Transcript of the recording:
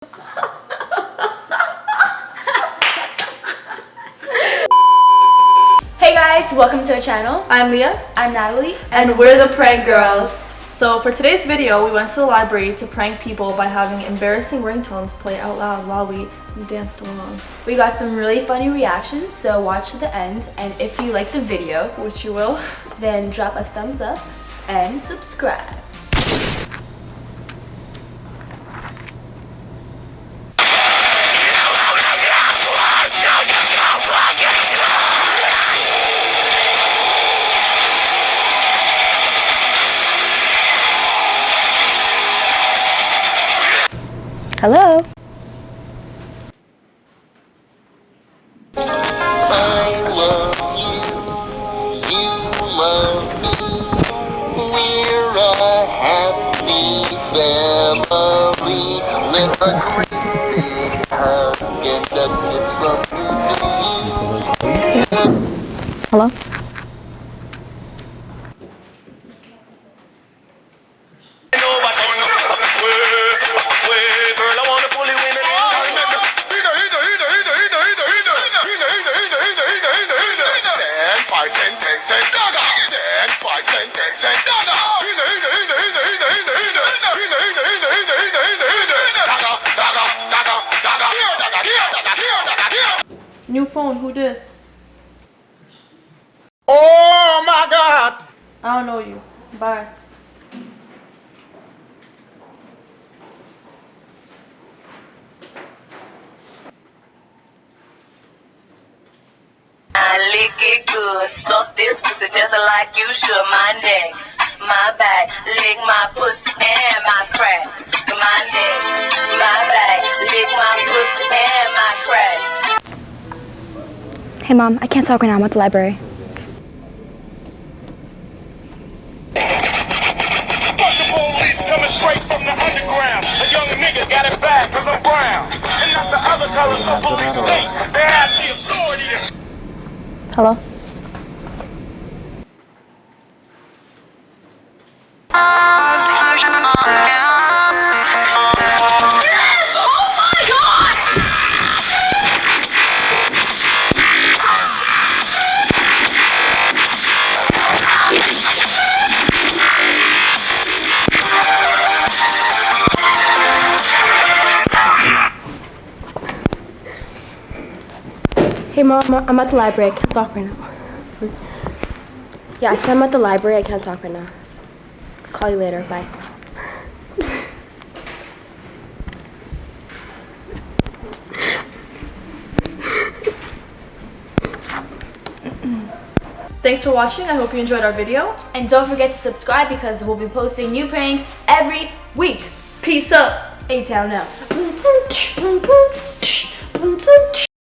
Hey guys, welcome to our channel. I'm Leah. I'm Natalie. And we're the Prank Girls. So for today's video, we went to the library to prank people by having embarrassing ringtones play out loud while we danced along. We got some really funny reactions, so watch to the end. And if you like the video, which you will, then drop a thumbs up and subscribe. Hello. I love you, you love me. We're a happy family. Let a great big hug and a kiss from me to you. Hello. new phone, who this? Oh my God! I don't know you. Bye. I lick it good, suck this pussy just like you should. My neck, my back, lick my pussy and my crack. My neck, my back, lick my pussy and my crack. Hey Mom, I can't talk right now. I'm at the library. Fuck the police coming straight from the underground. A young nigga got it bad cause I'm brown. And not the other colors of police state. They have the authority to... Hello. Hey Mom, I'm at the library. I can't talk right now. Yeah, I said I'm at the library. I can't talk right now. Call you later. Bye. Thanks for watching. I hope you enjoyed our video. And don't forget to subscribe because we'll be posting new pranks every week. Peace up. A-Town now.